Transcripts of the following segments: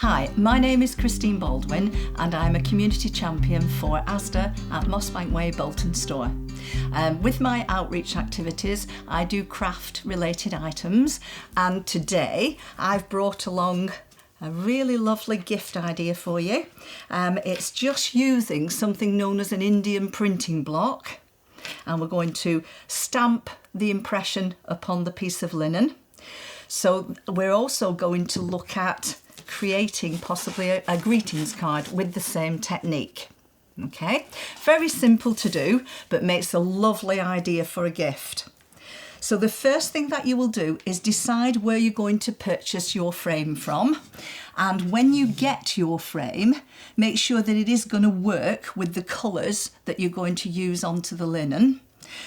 Hi, my name is Christine Baldwin and I'm a community champion for ASDA at Mossbank Way Bolton store. With my outreach activities, I do craft related items, and today I've brought along a really lovely gift idea for you. It's just using something known as an Indian printing block, and we're going to stamp the impression upon the piece of linen. So we're also going to look at creating possibly a greetings card with the same technique. Okay, very simple to do, but makes a lovely idea for a gift. So the first thing that you will do is decide where you're going to purchase your frame from, and when you get your frame, make sure that it is going to work with the colours that you're going to use onto the linen.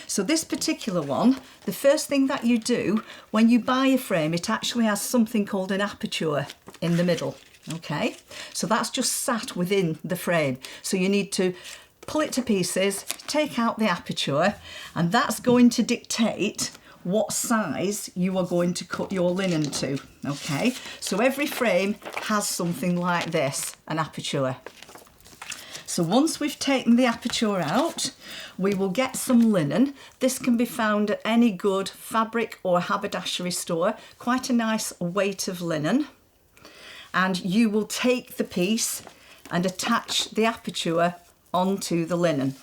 So this particular one, the first thing that you do when you buy a frame, it actually has something called an aperture in the middle. Okay, so that's just sat within the frame. So you need to pull it to pieces, take out the aperture, and that's going to dictate what size you are going to cut your linen to. Okay, so every frame has something like this, an aperture. So once we've taken the aperture out, we will get some linen. This can be found at any good fabric or haberdashery store, quite a nice weight of linen. And you will take the piece and attach the aperture onto the linen.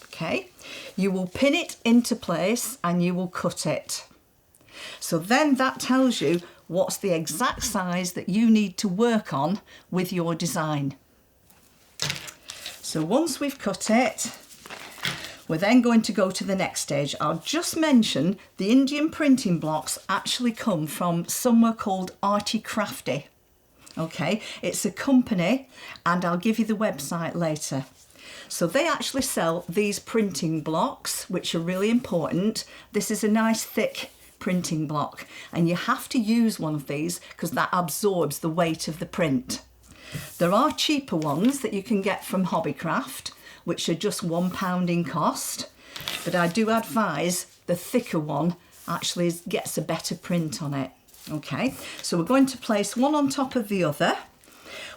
Okay, you will pin it into place and you will cut it. So then that tells you what's the exact size that you need to work on with your design. So once we've cut it, we're then going to go to the next stage. I'll just mention the Indian printing blocks actually come from somewhere called Arty Crafty. Okay, it's a company, and I'll give you the website later. So they actually sell these printing blocks, which are really important. This is a nice thick printing block, and you have to use one of these because that absorbs the weight of the print. There are cheaper ones that you can get from Hobbycraft, which are just £1 in cost, but I do advise the thicker one actually gets a better print on it. Okay, so we're going to place one on top of the other.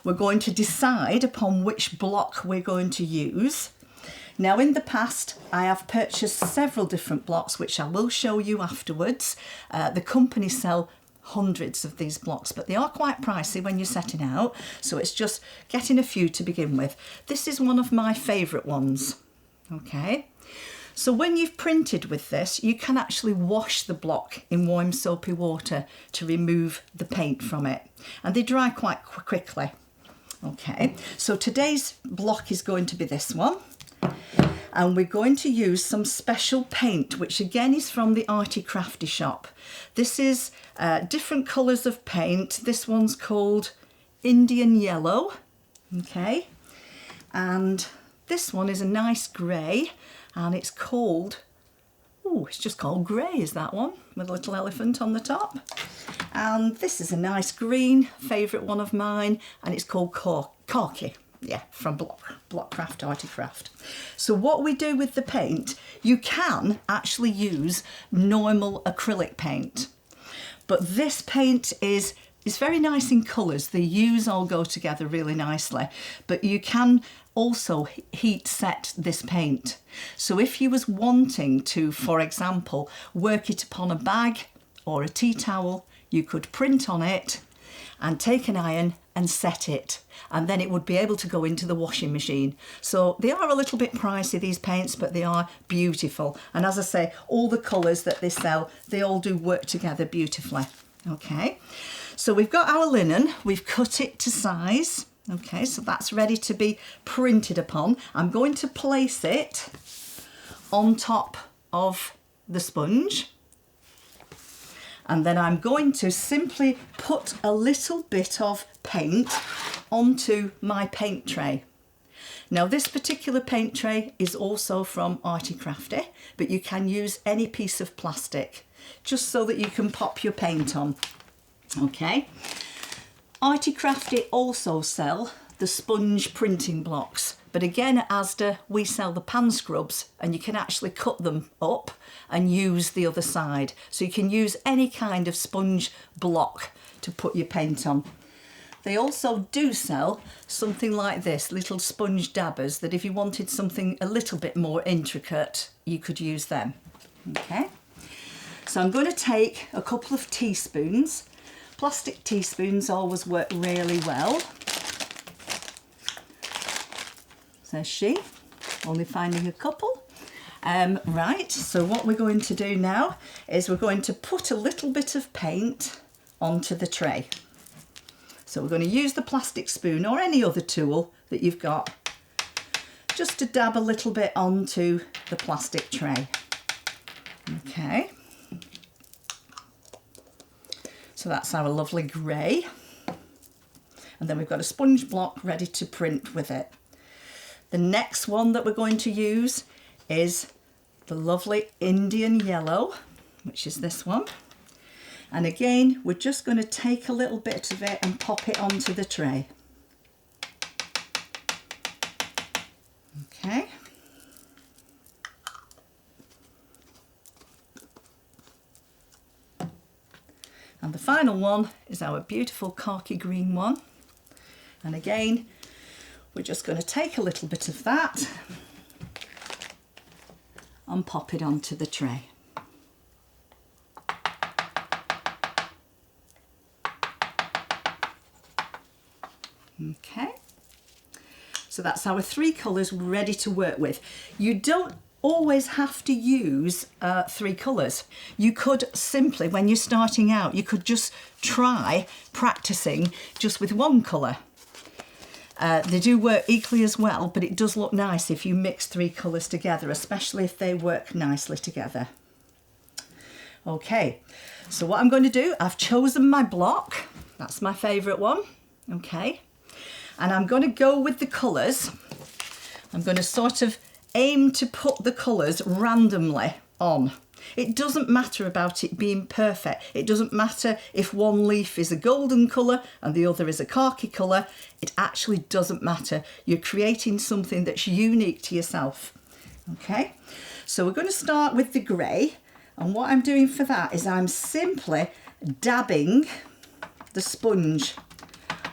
We're going to decide upon which block we're going to use. Now, in the past, I have purchased several different blocks, which I will show you afterwards. The company sell hundreds of these blocks, but they are quite pricey when you're setting out, so it's just getting a few to begin with. This is one of my favourite ones. Okay, so when you've printed with this, you can actually wash the block in warm soapy water to remove the paint from it, and they dry quite quickly. Okay, so today's block is going to be this one, and we're going to use some special paint, which again is from the Arty Crafty shop. This is different colours of paint. This one's called Indian Yellow, okay, and this one is a nice grey, and it's called, it's just called grey, is that one, with a little elephant on the top. And this is a nice green, favourite one of mine, and it's called Corky. Yeah, from Blockcraft, Arty Craft. So what we do with the paint, you can actually use normal acrylic paint, but this paint is very nice in colours. The hues all go together really nicely, but you can also heat set this paint. So if you was wanting to, for example, work it upon a bag or a tea towel, you could print on it and take an iron and set it, and then it would be able to go into the washing machine. So they are a little bit pricey, these paints, but they are beautiful. And as I say, all the colours that they sell, they all do work together beautifully. Okay, so we've got our linen, we've cut it to size. Okay, so that's ready to be printed upon. I'm going to place it on top of the sponge, and then I'm going to simply put a little bit of paint onto my paint tray. Now, this particular paint tray is also from Arty Crafty, but you can use any piece of plastic just so that you can pop your paint on. Okay, Arty Crafty also sell the sponge printing blocks, but again at ASDA we sell the pan scrubs, and you can actually cut them up and use the other side. So you can use any kind of sponge block to put your paint on. They also do sell something like this, little sponge dabbers, that if you wanted something a little bit more intricate, you could use them. Okay, so I'm going to take a couple of teaspoons. Plastic teaspoons always work really well. There's she, only finding a couple. Right, so what we're going to do now is we're going to put a little bit of paint onto the tray. So we're going to use the plastic spoon or any other tool that you've got just to dab a little bit onto the plastic tray. Okay, so that's our lovely grey, and then we've got a sponge block ready to print with it. The next one that we're going to use is the lovely Indian yellow, which is this one. And again, we're just going to take a little bit of it and pop it onto the tray. Okay. And the final one is our beautiful khaki green one. And again, we're just going to take a little bit of that and pop it onto the tray. Okay, so that's our three colours ready to work with. You don't always have to use three colours. You could simply, when you're starting out, you could just try practicing just with one colour. They do work equally as well, but it does look nice if you mix three colours together, especially if they work nicely together. Okay, so what I'm going to do, I've chosen my block. That's my favourite one. Okay, and I'm going to go with the colours. I'm going to sort of aim to put the colours randomly on. It doesn't matter about it being perfect. It doesn't matter if one leaf is a golden colour and the other is a khaki colour. It actually doesn't matter. You're creating something that's unique to yourself. Okay, so we're going to start with the grey, and what I'm doing for that is I'm simply dabbing the sponge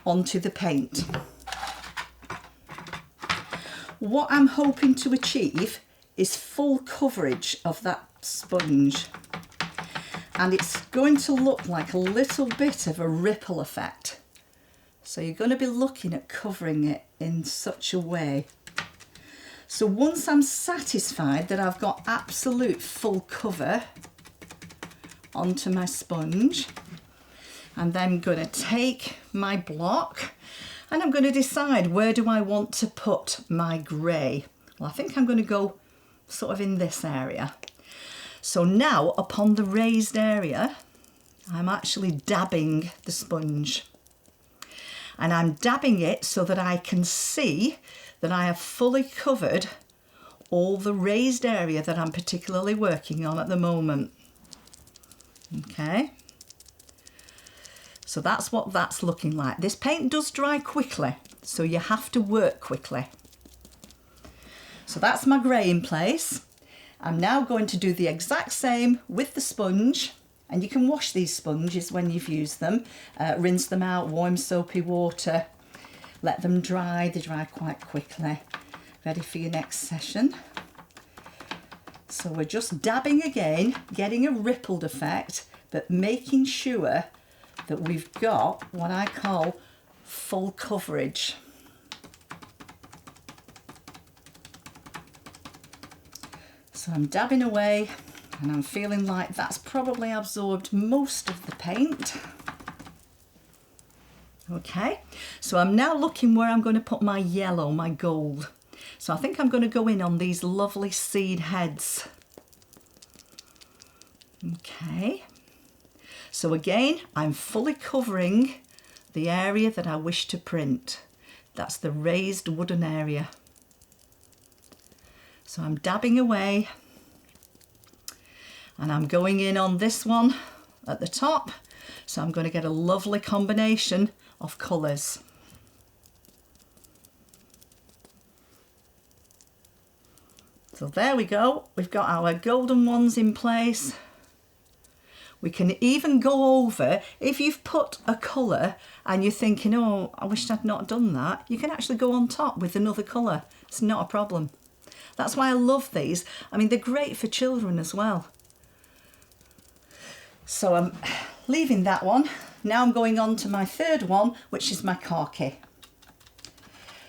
onto the paint. What I'm hoping to achieve is full coverage of that sponge, and it's going to look like a little bit of a ripple effect. So you're going to be looking at covering it in such a way. So once I'm satisfied that I've got absolute full cover onto my sponge, I'm then going to take my block and I'm going to decide, where do I want to put my grey? Well, I think I'm going to go sort of in this area. So now upon the raised area, I'm actually dabbing the sponge, and I'm dabbing it so that I can see that I have fully covered all the raised area that I'm particularly working on at the moment. Okay, so that's what that's looking like. This paint does dry quickly, so you have to work quickly. So that's my grey in place. I'm now going to do the exact same with the sponge, and you can wash these sponges when you've used them. Rinse them out, warm soapy water, let them dry. They dry quite quickly. Ready for your next session. So we're just dabbing again, getting a rippled effect, but making sure that we've got what I call full coverage. So I'm dabbing away, and I'm feeling like that's probably absorbed most of the paint. Okay, so I'm now looking where I'm going to put my yellow, my gold. So I think I'm going to go in on these lovely seed heads. Okay, so again, I'm fully covering the area that I wish to print. That's the raised wooden area. So I'm dabbing away, and I'm going in on this one at the top. So I'm going to get a lovely combination of colours. So there we go. We've got our golden ones in place. We can even go over, if you've put a colour and you're thinking, oh, I wish I'd not done that, you can actually go on top with another colour. It's not a problem. That's why I love these. I mean, they're great for children as well. So I'm leaving that one. Now I'm going on to my third one, which is my khaki.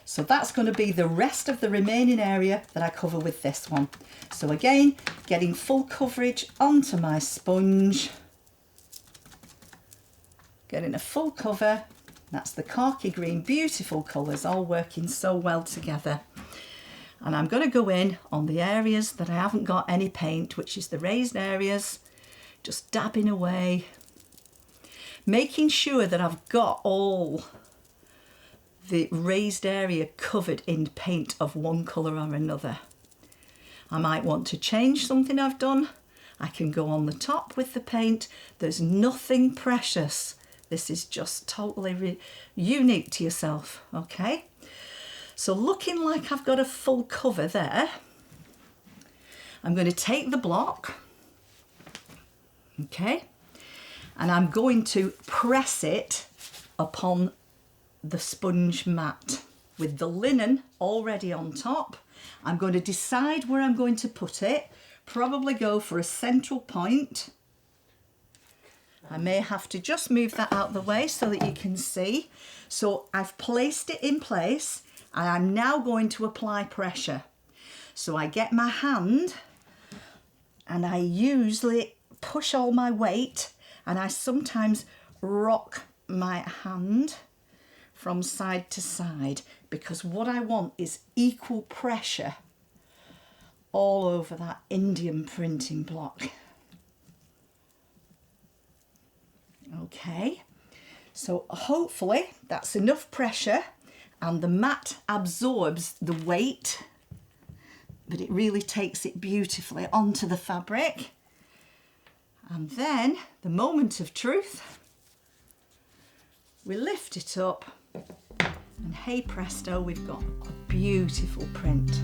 So that's going to be the rest of the remaining area that I cover with this one. So again, getting full coverage onto my sponge. Getting a full cover. That's the khaki green, beautiful colours all working so well together. And I'm going to go in on the areas that I haven't got any paint, which is the raised areas, just dabbing away, making sure that I've got all the raised area covered in paint of one colour or another. I might want to change something I've done. I can go on the top with the paint. There's nothing precious. This is just totally unique to yourself, okay? So looking like I've got a full cover there, I'm going to take the block, okay, and I'm going to press it upon the sponge mat with the linen already on top. I'm going to decide where I'm going to put it, probably go for a central point. I may have to just move that out of the way so that you can see. So I've placed it in place and I'm now going to apply pressure. So I get my hand and I usually push all my weight, and I sometimes rock my hand from side to side, because what I want is equal pressure all over that Indian printing block. Okay, so hopefully that's enough pressure and the mat absorbs the weight, but it really takes it beautifully onto the fabric. And then the moment of truth, we lift it up and hey presto, we've got a beautiful print.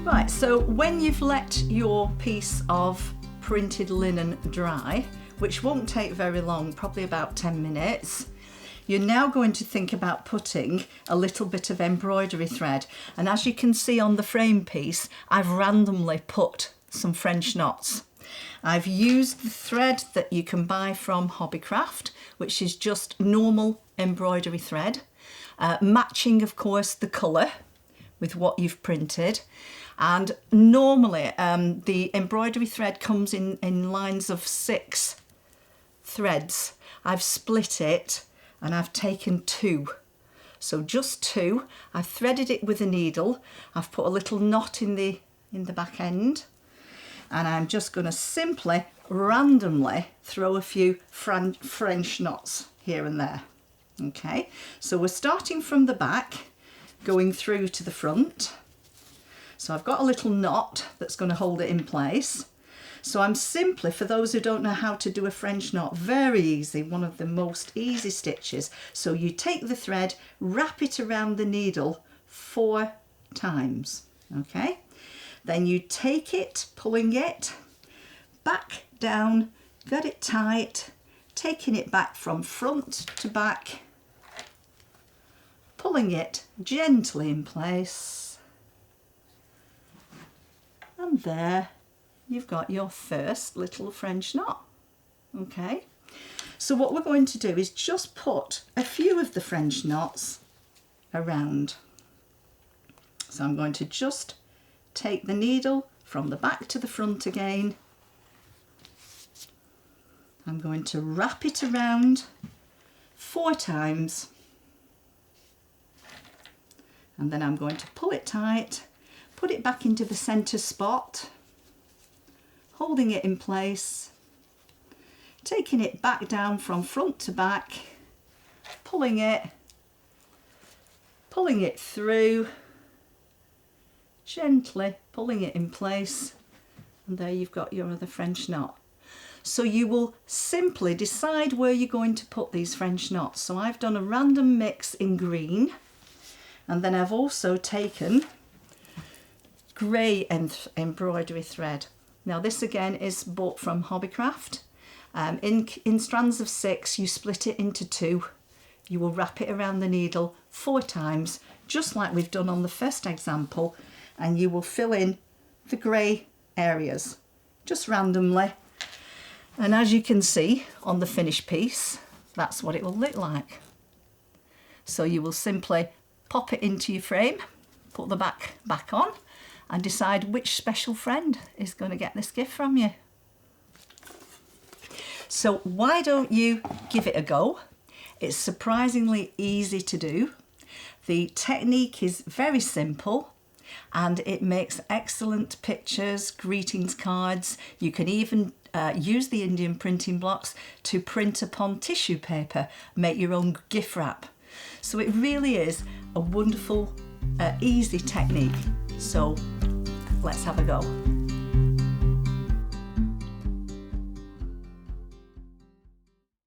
Right, so when you've let your piece of printed linen dry, which won't take very long, probably about 10 minutes, you're now going to think about putting a little bit of embroidery thread. And as you can see on the frame piece, I've randomly put some French knots. I've used the thread that you can buy from Hobbycraft, which is just normal embroidery thread, matching of course the colour with what you've printed. And normally the embroidery thread comes in lines of 6 threads. I've split it and I've taken 2. So just 2. I've threaded it with a needle. I've put a little knot in the back end. And I'm just going to simply randomly throw a few French knots here and there. Okay, so we're starting from the back, going through to the front. So I've got a little knot that's going to hold it in place. So I'm simply, for those who don't know how to do a French knot, very easy, one of the most easy stitches. So you take the thread, wrap it around the needle 4 times, okay? Then you take it, pulling it back down, get it tight, taking it back from front to back, pulling it gently in place. And there you've got your first little French knot. Okay, so what we're going to do is just put a few of the French knots around. So I'm going to just take the needle from the back to the front again. I'm going to wrap it around 4 times. And then I'm going to pull it tight, put it back into the centre spot, holding it in place, taking it back down from front to back, pulling it through, gently pulling it in place, and there you've got your other French knot. So you will simply decide where you're going to put these French knots. So I've done a random mix in green, And then I've also taken grey embroidery thread. Now this again is bought from Hobbycraft. In strands of 6, you split it into 2. You will wrap it around the needle 4 times, just like we've done on the first example, and you will fill in the grey areas, just randomly. And as you can see on the finished piece, that's what it will look like. So you will simply pop it into your frame, put the back on, and decide which special friend is going to get this gift from you. So why don't you give it a go? It's surprisingly easy to do. The technique is very simple and it makes excellent pictures, greetings cards. You can even use the Indian printing blocks to print upon tissue paper, make your own gift wrap. So it really is a wonderful, easy technique. So let's have a go.